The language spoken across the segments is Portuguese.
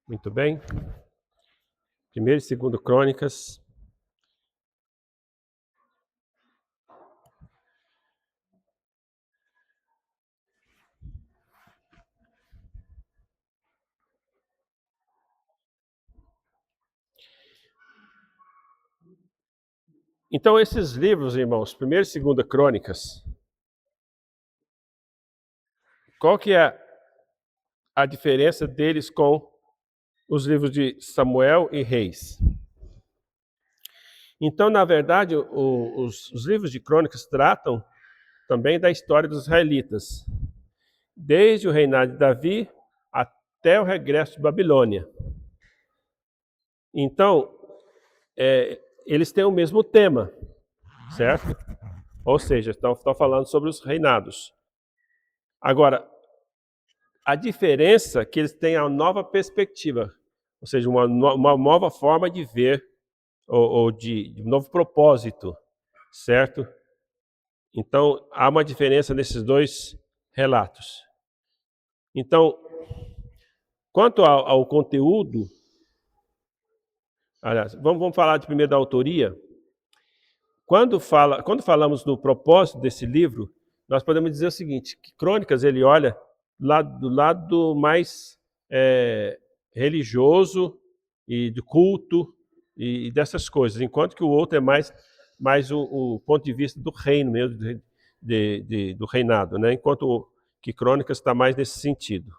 Muito bem. 1ª e 2ª Crônicas. Então, esses livros, irmãos, 1ª e 2ª Crônicas, qual que é a diferença deles com os livros de Samuel e Reis? Então, na verdade, os livros de Crônicas tratam também da história dos israelitas, desde o reinado de Davi até o regresso de Babilônia. Então, eles têm o mesmo tema, certo? Ou seja, estão falando sobre os reinados. Agora, a diferença é que eles têm a nova perspectiva, ou seja, uma nova forma de ver, ou de novo propósito, certo? Então, há uma diferença nesses dois relatos. Então, quanto ao conteúdo, aliás, vamos falar primeiro da autoria. Quando falamos do propósito desse livro, nós podemos dizer o seguinte, que Crônicas ele olha do lado mais religioso e do culto e dessas coisas, enquanto que o outro é mais o ponto de vista do reino mesmo, do reinado, né? Enquanto que Crônicas está mais nesse sentido.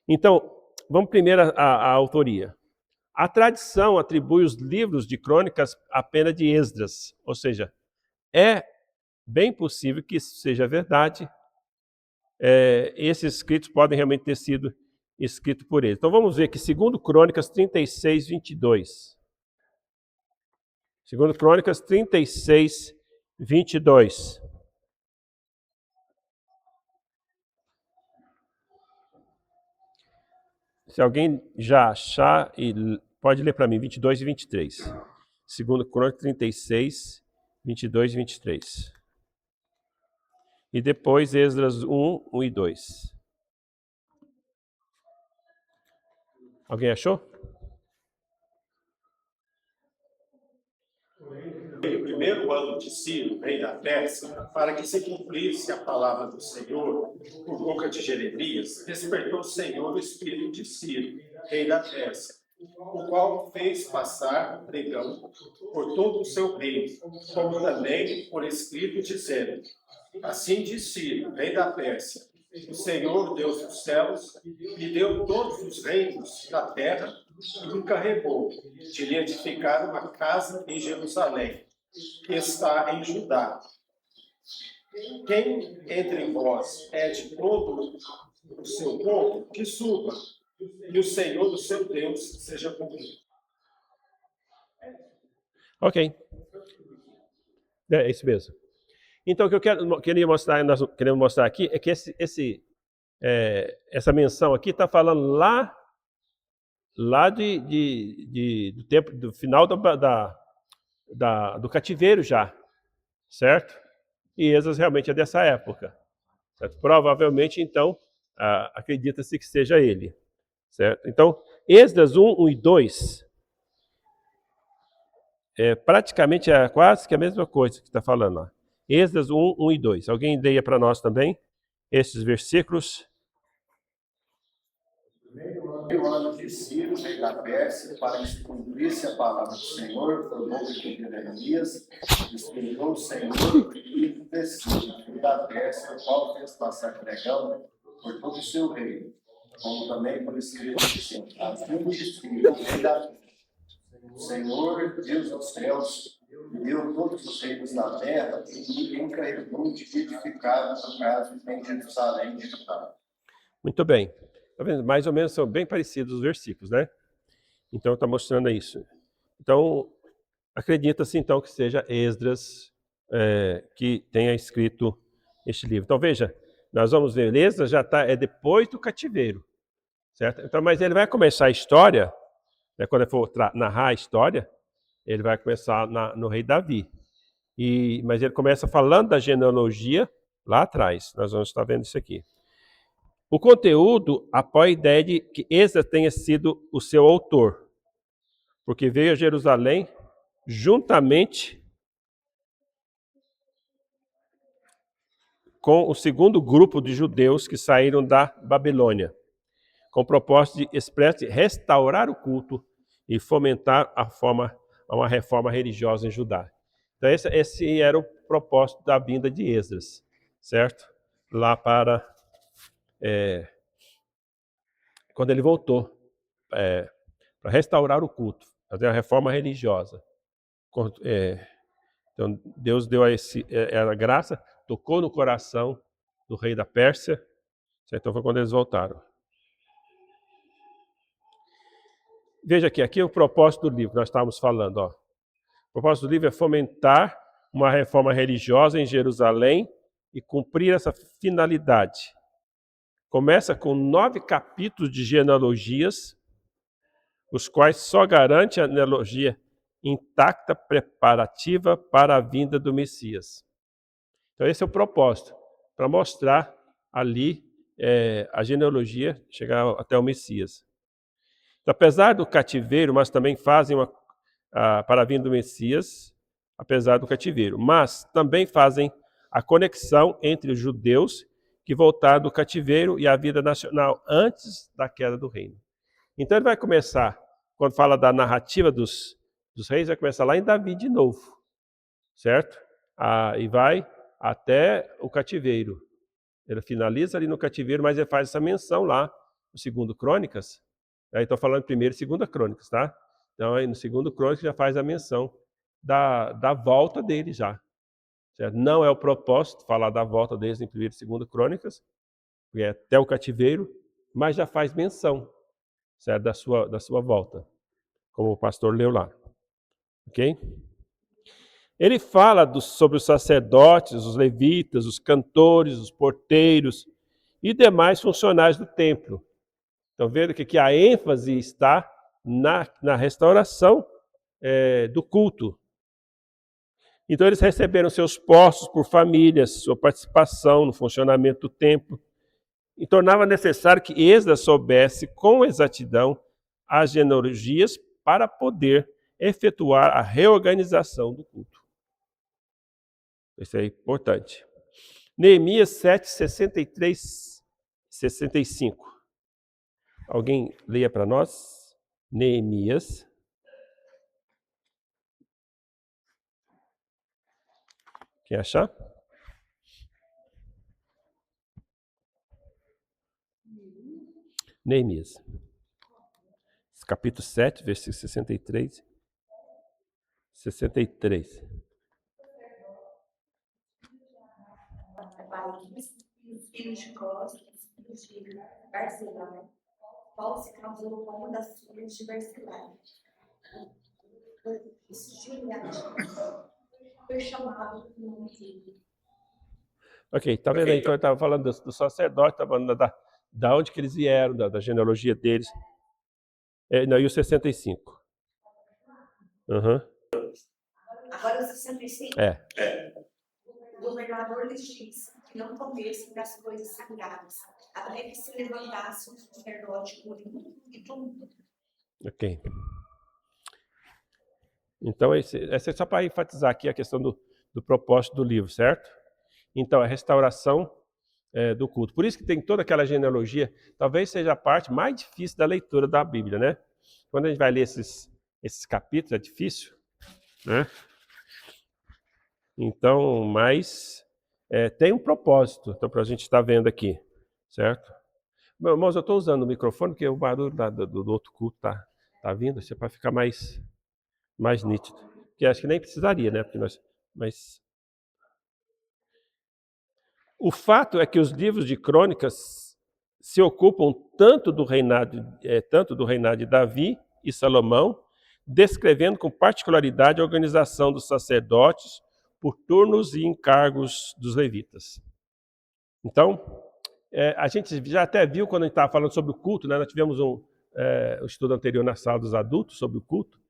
Então, vamos primeiro à autoria. A tradição atribui os livros de Crônicas apenas de Esdras, ou seja, é bem possível que isso seja verdade. Esses escritos podem realmente ter sido escritos por ele. Então vamos ver que 2ª Crônicas 36, 22. 2ª Crônicas 36, 22. Se alguém já achar, pode ler para mim, 22 e 23. 2ª Crônicas 36, 22 e 23. E depois Esdras 1, 1 e 2. Alguém achou? No primeiro ano de Ciro, rei da Pérsia, para que se cumprisse a palavra do Senhor por boca de Jeremias, despertou o Senhor o espírito de Ciro, rei da Pérsia, o qual fez passar pregão por todo o seu reino, como também por escrito dizendo: assim diz Ciro, rei da Pérsia: o Senhor, Deus dos céus, lhe deu todos os reinos da terra e o encarregou de lhe edificar uma casa em Jerusalém, que está em Judá. Quem entre vós é de todo o seu povo, que suba, e o Senhor, o seu Deus, seja comigo. Ok. É isso mesmo. Então, o que eu queria mostrar, nós queremos mostrar aqui, é que essa menção aqui está falando lá do tempo, do final do cativeiro já, certo? E Esdras realmente é dessa época. Certo? Provavelmente, então, acredita-se que seja ele. Certo? Então, Esdras 1, 1 e 2, praticamente quase que a mesma coisa que está falando lá. Esdras 1, 1 e 2. Alguém leia para nós também esses versículos? No ano de Ciro, rei da Pérsia, para que se cumprisse a palavra do Senhor, por boca de Jeremias, despertou o Senhor o espírito de Ciro, rei da Pérsia, o qual fez passar pregão por todo o seu reino, como também por escrito dizendo: assim diz Ciro, rei da Pérsia: o Senhor, Deus dos céus, deu todos os reinos da terra e encarregou de edificar a casa em Jerusalém de Judá. Muito bem. Tá vendo? Mais ou menos são bem parecidos os versículos, né? Então está mostrando isso. Então, acredita-se então que seja Esdras que tenha escrito este livro. Então veja, nós vamos ver, Esdras já depois do cativeiro, certo? Então, mas ele vai começar a história, né, quando ele for narrar a história, ele vai começar no rei Davi. Mas ele começa falando da genealogia lá atrás. Nós vamos estar vendo isso aqui. O conteúdo apoia a ideia de que Esdras tenha sido o seu autor, porque veio a Jerusalém juntamente com o segundo grupo de judeus que saíram da Babilônia, com o propósito de expresso de restaurar o culto e fomentar uma reforma religiosa em Judá. Então esse era o propósito da vinda de Esdras, certo? Lá para quando ele voltou para restaurar o culto, fazer a reforma religiosa. Então Deus deu a graça, tocou no coração do rei da Pérsia, certo? Então foi quando eles voltaram. Veja aqui é o propósito do livro, nós estávamos falando. O propósito do livro é fomentar uma reforma religiosa em Jerusalém e cumprir essa finalidade. Começa com 9 capítulos de genealogias, os quais só garante a genealogia intacta, preparativa para a vinda do Messias. Então esse é o propósito, para mostrar ali a genealogia, chegar até o Messias. Então, apesar do cativeiro, mas também fazem para a vinda do Messias, apesar do cativeiro, mas também fazem a conexão entre os judeus que voltaram do cativeiro e a vida nacional antes da queda do reino. Então ele vai começar, quando fala da narrativa dos reis, vai começar lá em Davi de novo, certo? E vai até o cativeiro. Ele finaliza ali no cativeiro, mas ele faz essa menção lá no 2 Crônicas. Aí estou falando primeiro e 2 Crônicas, tá? Então aí no 2 Crônicas já faz a menção da volta dele já. Certo? Não é o propósito falar da volta deles em 1 e 2 Crônicas, porque é até o cativeiro, mas já faz menção, certo? Da sua volta, como o pastor leu lá. Ok? Ele fala sobre os sacerdotes, os levitas, os cantores, os porteiros e demais funcionários do templo. Então, veja que aqui a ênfase está na restauração do culto. Então, eles receberam seus postos por famílias, sua participação no funcionamento do templo, e tornava necessário que Esdras soubesse com exatidão as genealogias para poder efetuar a reorganização do culto. Isso é importante. Neemias 7, 63, 65. Alguém leia para nós? Neemias. Quem achar? Neemias. Capítulo 7, versículo 63. 63. Os filhos de Cós, os filhos de Barzilai. Paulo se casou com uma das filhas de Barzilai. Esse Gileade foi chamado por nome dele. Ok, tá vendo aí? Então eu estava falando do sacerdote, estava falando da onde que eles vieram, da genealogia deles. Não, e o 65. Uhum. Agora o 65. O governador lhes disse que não comessem das coisas sagradas, até que se levantasse um sacerdote Urim e Tumim. Ok. Então, essa é só para enfatizar aqui a questão do propósito do livro, certo? Então, a restauração do culto. Por isso que tem toda aquela genealogia, talvez seja a parte mais difícil da leitura da Bíblia, né? Quando a gente vai ler esses capítulos, é difícil, né? Então, mas tem um propósito, então, para a gente estar vendo aqui, certo? Meu irmão, eu estou usando o microfone porque o barulho do outro culto tá vindo, assim, para ficar mais nítido. Que acho que nem precisaria, né? Mas o fato é que os livros de crônicas se ocupam tanto do reinado de Davi e Salomão, descrevendo com particularidade a organização dos sacerdotes por turnos e encargos dos levitas. Então, a gente já até viu quando a gente estava falando sobre o culto, né? Nós tivemos um estudo anterior na sala dos adultos sobre o culto.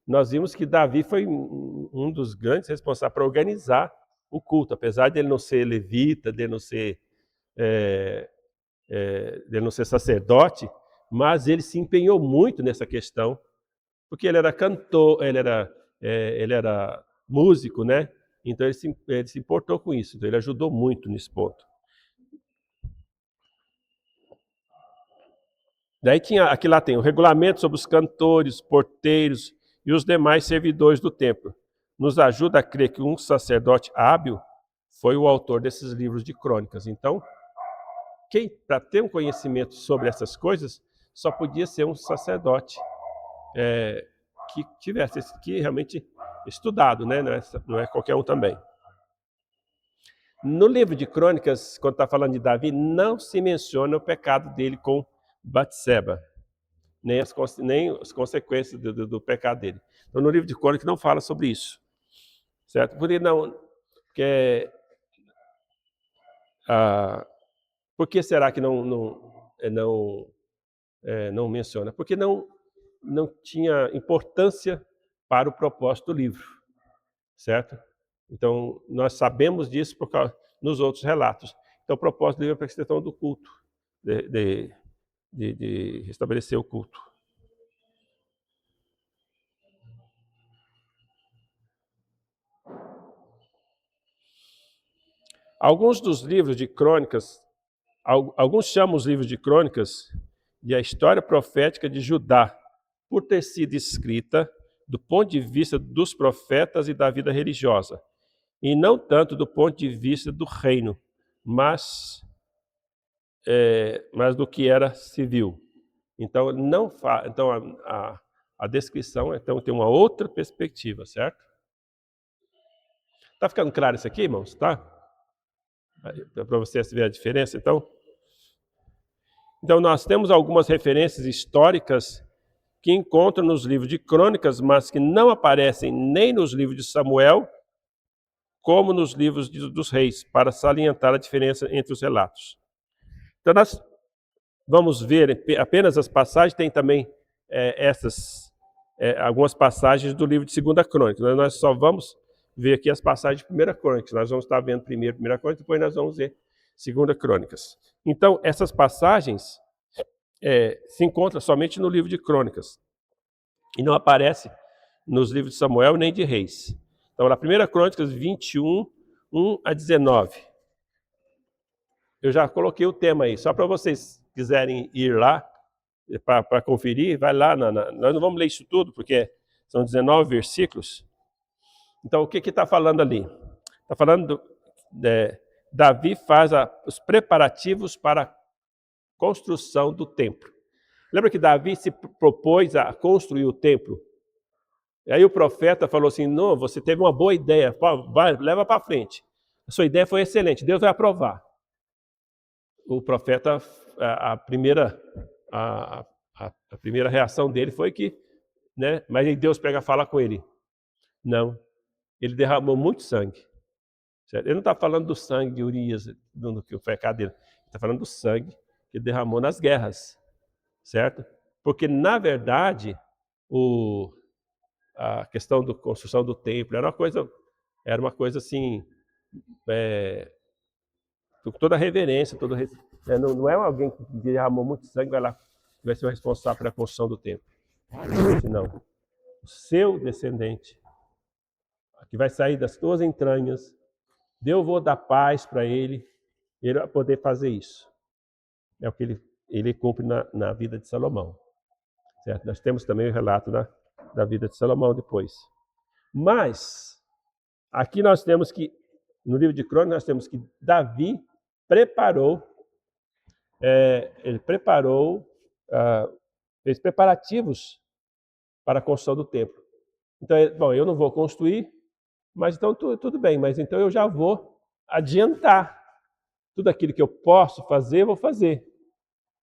Nós vimos que Davi foi um dos grandes responsáveis para organizar o culto, apesar de ele não ser levita, de ele não ser dele não ser sacerdote, mas ele se empenhou muito nessa questão, porque ele era cantor, ele era músico, né? Então ele se importou com isso, então ele ajudou muito nesse ponto. Daí aqui lá tem o regulamento sobre os cantores, porteiros e os demais servidores do templo. Nos ajuda a crer que um sacerdote hábil foi o autor desses livros de crônicas. Então, para ter um conhecimento sobre essas coisas, só podia ser um sacerdote que tivesse que realmente estudado, né? Não é qualquer um também. No livro de crônicas, quando está falando de Davi, não se menciona o pecado dele com Batseba, nem as consequências do pecado dele. Então, no livro de crônicas não fala sobre isso, certo? Por que será que não menciona? Porque não tinha importância para o propósito do livro, certo? Então, nós sabemos disso por causa nos outros relatos. Então, o propósito do livro é para a questão do culto, de restabelecer o culto. Alguns dos livros de crônicas, alguns chamam os livros de crônicas de a história profética de Judá, por ter sido escrita do ponto de vista dos profetas e da vida religiosa, e não tanto do ponto de vista do reino, mas do que era civil. Então, a descrição tem uma outra perspectiva, certo? Está ficando claro isso aqui, irmãos? Tá? Para vocês verem a diferença, então? Então, nós temos algumas referências históricas que encontram nos livros de crônicas, mas que não aparecem nem nos livros de Samuel, como nos livros dos reis, para salientar a diferença entre os relatos. Então, nós vamos ver apenas as passagens, tem também algumas passagens do livro de 2 Crônicas. Nós só vamos ver aqui as passagens de 1 Crônicas. Nós vamos estar vendo primeiro 1 Crônicas, depois nós vamos ver 2 Crônicas. Então, essas passagens se encontram somente no livro de Crônicas e não aparece nos livros de Samuel nem de Reis. Então, na 1 Crônicas 21, 1 a 19. Eu já coloquei o tema aí, só para vocês quiserem ir lá para conferir, vai lá. Nós não vamos ler isso tudo, porque são 19 versículos. Então, o que está falando ali? Está falando Davi faz os preparativos para a construção do templo. Lembra que Davi se propôs a construir o templo? E aí o profeta falou assim, não, você teve uma boa ideia, leva para frente. A sua ideia foi excelente, Deus vai aprovar. O profeta, a primeira reação dele foi que, né? Mas aí Deus pega e fala com ele. Não, ele derramou muito sangue. Certo? Ele não está falando do sangue de Urias, do que foi a cadeira. Ele está falando do sangue que ele derramou nas guerras, certo? Porque, na verdade, a questão da construção do templo era uma coisa assim, com toda a reverência, não é alguém que derramou muito sangue, vai ser o responsável pela construção do templo. Não. O seu descendente, que vai sair das tuas entranhas, eu vou dar paz para ele vai poder fazer isso. É o que ele cumpre na vida de Salomão. Certo? Nós temos também o relato da vida de Salomão depois. Mas, aqui nós temos que, no livro de Crônicas, nós temos que Davi fez preparativos para a construção do templo. Então, eu não vou construir, mas então tudo bem, mas então eu já vou adiantar. Tudo aquilo que eu posso fazer, vou fazer.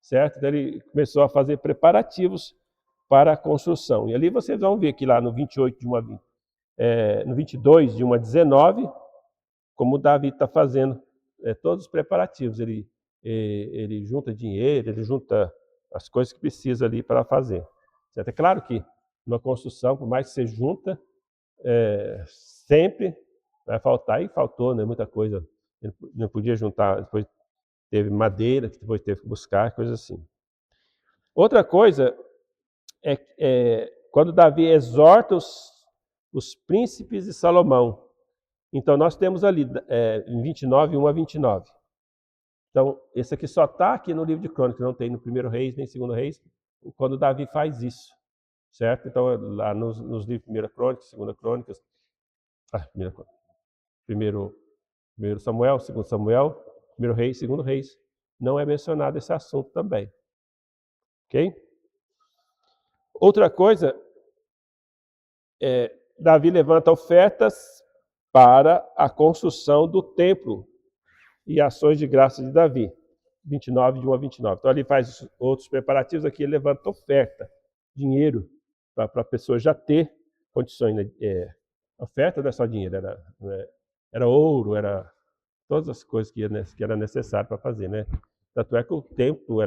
Certo? Então ele começou a fazer preparativos para a construção. E ali vocês vão ver que lá no 28 de 1 a 20, no 22 de 1 a 19, como Davi está fazendo todos os preparativos. Ele junta dinheiro, ele junta as coisas que precisa ali para fazer. Certo? É claro que numa construção, por mais que você junta, sempre vai faltar, e faltou, né, muita coisa. Ele não podia juntar, depois teve madeira, que depois teve que buscar, coisas assim. Outra coisa é quando Davi exorta os príncipes de Salomão. Então, nós temos ali em 29, 1 a 29. Então, esse aqui só está aqui no livro de Crônicas, não tem no primeiro Reis, nem segundo Reis, quando Davi faz isso, certo? Então, lá nos livros Primeira Crônicas, Segunda Crônicas, primeiro Samuel, segundo Samuel, primeiro Reis, segundo Reis, não é mencionado esse assunto também. Ok? Outra coisa, Davi levanta ofertas para a construção do templo e ações de graça de Davi. 29, de 1 a 29. Então, ele faz outros preparativos, aqui ele levanta oferta, dinheiro, para a pessoa já ter condições. Oferta não é só dinheiro, era ouro, era todas as coisas que era necessário para fazer, né? Tanto é que o templo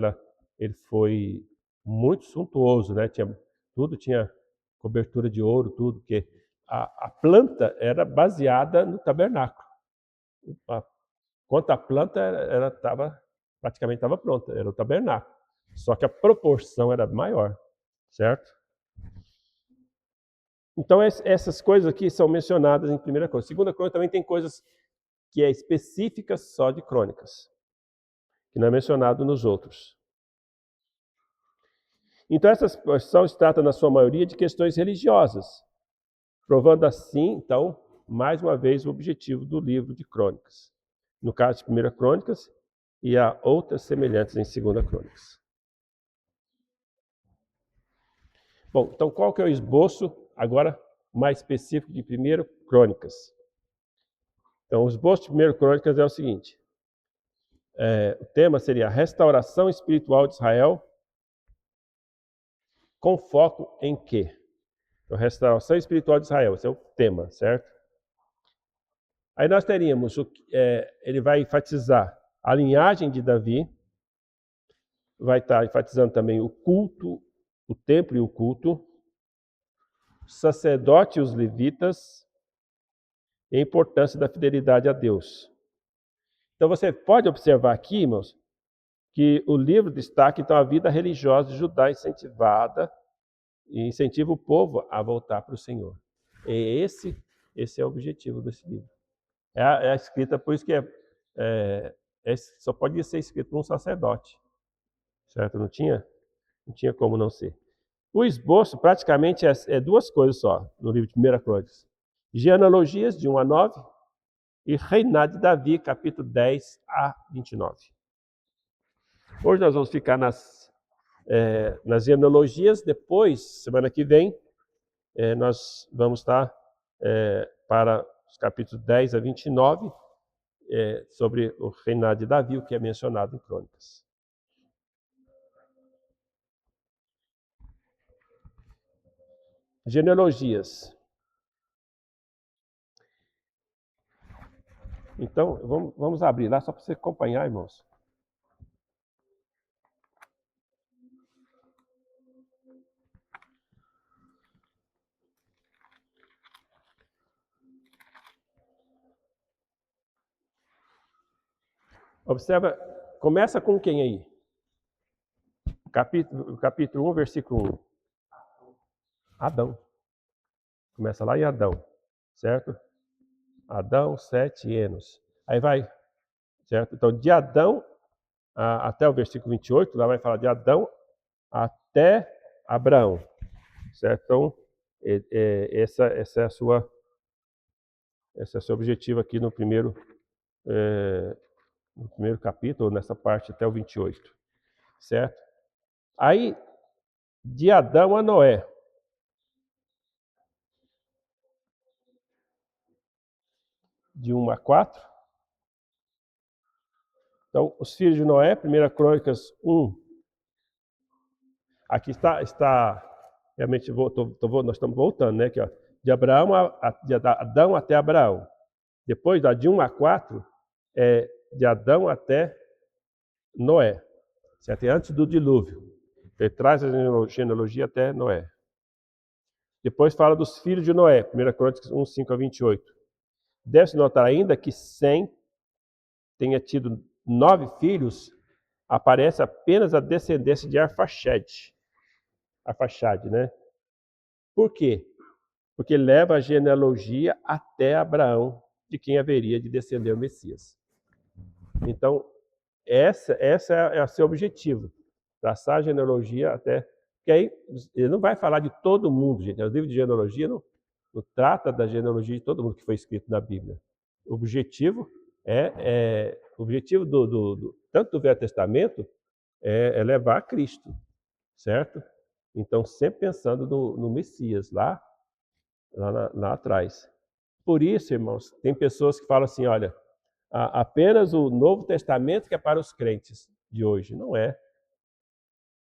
ele foi muito suntuoso, né? Tudo tinha cobertura de ouro, tudo, porque a planta era baseada no tabernáculo. Quanto a planta praticamente estava pronta, era o tabernáculo. Só que a proporção era maior, certo? Então, essas coisas aqui são mencionadas em primeira crônica. Segunda crônica também tem coisas que é específicas só de crônicas, que não é mencionado nos outros. Então, essas porções tratam, na sua maioria, de questões religiosas, provando assim, então, mais uma vez, o objetivo do livro de crônicas. No caso de Primeira Crônicas, e há outras semelhantes em Segunda Crônicas. Bom, então qual que é o esboço, agora, mais específico de Primeira Crônicas? Então, o esboço de Primeira Crônicas é o seguinte. O tema seria a restauração espiritual de Israel, com foco em quê? Então, restauração espiritual de Israel, esse é o tema, certo? Aí nós teríamos, ele vai enfatizar a linhagem de Davi, vai estar enfatizando também o culto, o templo e o culto, o sacerdote e os levitas, e a importância da fidelidade a Deus. Então você pode observar aqui, irmãos, que o livro destaca então a vida religiosa de Judá incentivada e incentiva o povo a voltar para o Senhor. E esse é o objetivo desse livro. É a escrita, por isso que só pode ser escrito por um sacerdote, certo? Não tinha como não ser. O esboço praticamente é duas coisas só no livro de 1 Crônicas. Genealogias de 1 a 9 e Reinado de Davi, capítulo 10 a 29. Hoje nós vamos ficar nas genealogias, depois, semana que vem, nós vamos estar para os capítulos 10 a 29, sobre o reinado de Davi, o que é mencionado em Crônicas. Genealogias. Então, vamos abrir lá só para você acompanhar, irmãos. Observa, começa com quem aí? Capítulo 1, versículo 1. Adão. Começa lá em Adão, certo? Adão, Sete e Enos. Aí vai, certo? Então, de Adão até o versículo 28, lá vai falar de Adão até Abraão, certo? Então, esse é o seu objetivo aqui no primeiro capítulo, nessa parte até o 28, certo? Aí, de Adão a Noé. De 1 a 4. Então, os filhos de Noé, 1 Crônicas 1. Aqui está realmente, nós estamos voltando, né? Aqui, ó, de Adão até Abraão. Depois, de 1 a 4, de Adão até Noé, certo? E antes do dilúvio. Ele traz a genealogia até Noé. Depois fala dos filhos de Noé, 1 Crônicas 1, 5 a 28. Deve-se notar ainda que Sem tenha tido 9 filhos, aparece apenas a descendência de Arfaxade, né? Por quê? Porque leva a genealogia até Abraão, de quem haveria de descender o Messias. Então, esse é o seu objetivo, traçar a genealogia até... Porque aí, ele não vai falar de todo mundo, gente. O livro de genealogia não trata da genealogia de todo mundo que foi escrito na Bíblia. O objetivo tanto do Velho Testamento é levar a Cristo, certo? Então, sempre pensando no Messias, lá atrás. Por isso, irmãos, tem pessoas que falam assim, olha, apenas o Novo Testamento que é para os crentes de hoje. Não é.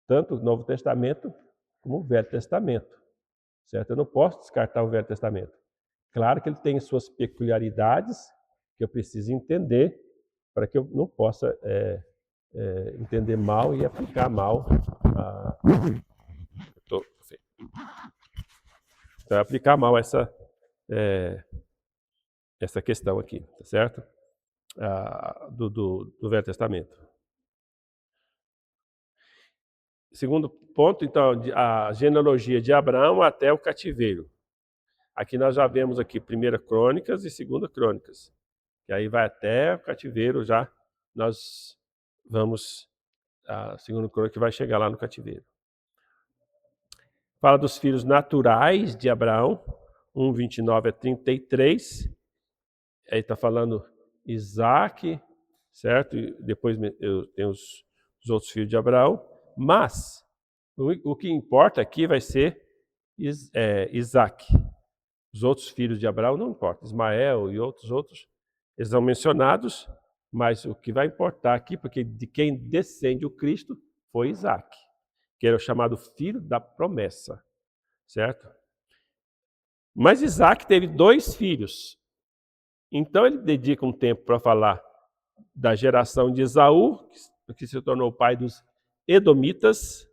Tanto o Novo Testamento como o Velho Testamento, certo? Eu não posso descartar o Velho Testamento. Claro que ele tem suas peculiaridades que eu preciso entender para que eu não possa entender mal e aplicar mal. Então, aplicar mal essa questão aqui, tá certo? Do Velho Testamento. Segundo ponto, então, a genealogia de Abraão até o cativeiro. Aqui nós já vemos aqui 1 Crônicas e 2 Crônicas. E aí vai até o cativeiro já, nós vamos, a 2 Crônica vai chegar lá no cativeiro. Fala dos filhos naturais de Abraão, 1:29 a 33. Aí está falando Isaac, certo? E depois eu tenho os outros filhos de Abraão. Mas o que importa aqui vai ser Isaac. Os outros filhos de Abraão não importa. Ismael e outros, eles são mencionados, mas o que vai importar aqui, porque de quem descende o Cristo foi Isaac, que era o chamado filho da promessa, certo? Mas Isaac teve 2 filhos. Então ele dedica um tempo para falar da geração de Esaú, que se tornou o pai dos Edomitas,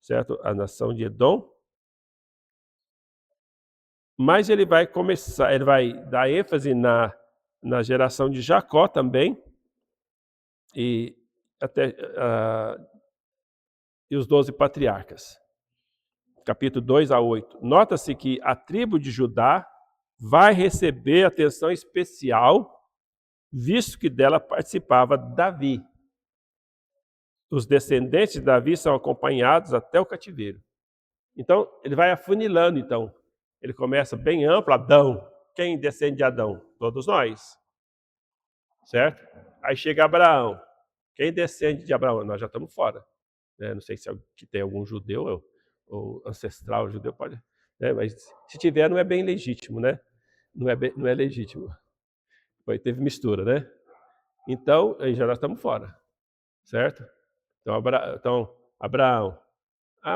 certo? A nação de Edom. Mas ele vai dar ênfase na geração de Jacó também, e os 12 patriarcas. Capítulo 2-8. Nota-se que a tribo de Judá vai receber atenção especial, visto que dela participava Davi. Os descendentes de Davi são acompanhados até o cativeiro. Então, ele vai afunilando, então. Ele começa bem amplo, Adão. Quem descende de Adão? Todos nós. Certo? Aí chega Abraão. Quem descende de Abraão? Nós já estamos fora. Não sei se tem algum judeu ou ancestral judeu, pode. Mas se tiver, não é bem legítimo, né? Não é legítimo. Teve mistura, né? Então, aí já nós estamos fora. Certo? Então, Abraão.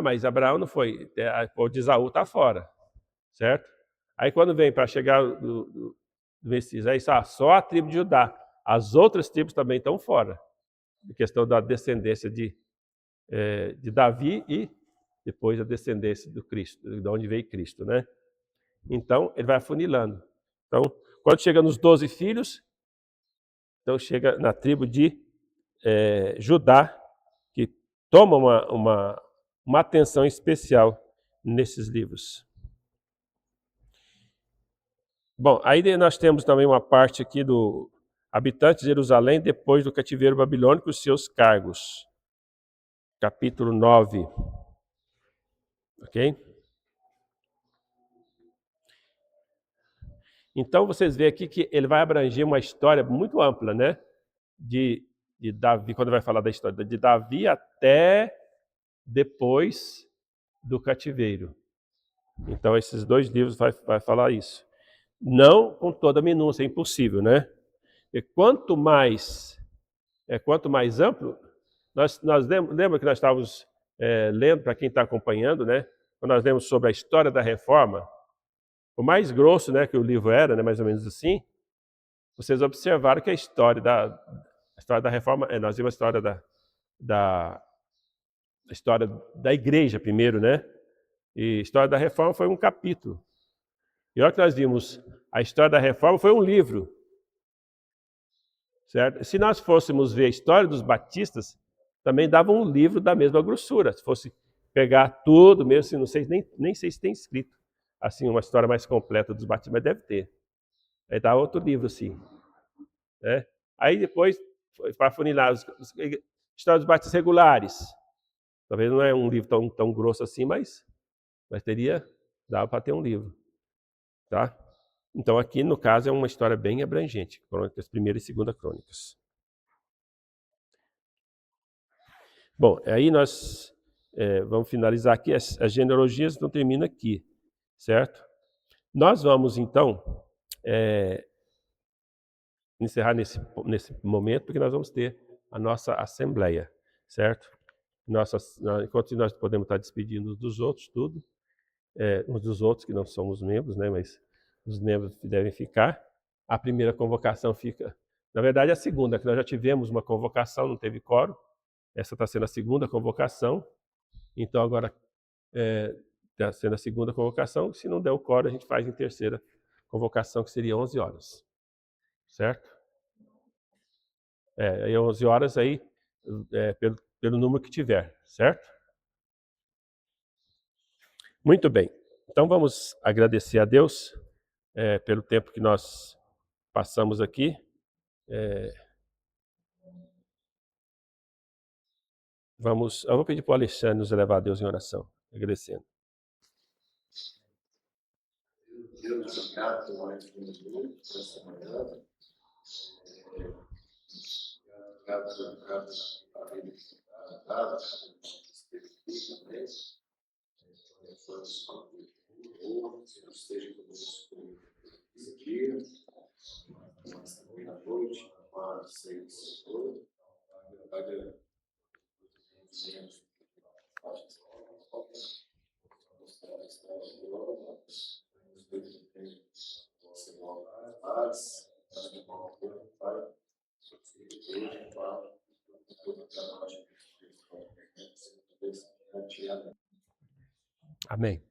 Mas Abraão não foi. O de Esaú está fora. Certo? Aí quando vem para chegar do Messias, aí só a tribo de Judá. As outras tribos também estão fora. A questão da descendência de Davi e depois a descendência do Cristo, de onde veio Cristo, né? Então, ele vai afunilando. Então, quando chega nos 12 filhos, então chega na tribo de Judá, que toma uma atenção especial nesses livros. Bom, aí nós temos também uma parte aqui do habitante de Jerusalém depois do cativeiro babilônico e os seus cargos. Capítulo 9. Ok? Então, vocês veem aqui que ele vai abranger uma história muito ampla, né? De Davi, quando vai falar da história de Davi até depois do cativeiro. Então, esses 2 livros vai falar isso. Não com toda a minúcia, é impossível, né? E quanto mais amplo, nós lembra que nós estávamos lendo, para quem está acompanhando, né? Quando nós lemos sobre a história da reforma, o mais grosso, né, que o livro era, né, mais ou menos assim, vocês observaram que a história da reforma, nós vimos a história da igreja primeiro, né? E a história da reforma foi um capítulo. E olha que nós vimos, a história da reforma foi um livro. certo? Se nós fôssemos ver a história dos batistas, também dava um livro da mesma grossura. Se fosse pegar tudo mesmo, assim, não sei, nem sei se tem escrito assim uma história mais completa dos batistas, mas deve ter. Aí dá outro livro assim, né? Aí depois, para funilar, história dos batistas regulares. Talvez não é um livro tão grosso assim, mas dava para ter um livro, tá? Então aqui, no caso, é uma história bem abrangente, Crônicas, Primeira e Segunda Crônicas. Bom, aí nós vamos finalizar aqui, as genealogias não terminam aqui, certo? Nós vamos, então, encerrar nesse momento, porque nós vamos ter a nossa assembleia, certo? Enquanto nós podemos estar despedindo uns dos outros, tudo, uns dos outros que não somos membros, né, mas os membros devem ficar. A primeira convocação fica, na verdade, a segunda, que nós já tivemos uma convocação, não teve quórum. Essa está sendo a segunda convocação. Então, agora, está sendo a segunda convocação. Se não der o quórum, a gente faz em terceira convocação, que seria 11 horas. Certo? Aí 11 horas aí, pelo número que tiver, certo? Muito bem. Então, vamos agradecer a Deus pelo tempo que nós passamos aqui. Eu vou pedir para o Alexandre nos levar a Deus em oração, agradecendo. Deus, obrigado pelo momento que nos deu essa manhã. Obrigado pela vida que dada, também. Esteja conosco esse dia, nessa primeira noite, para ser o Senhor. Amém.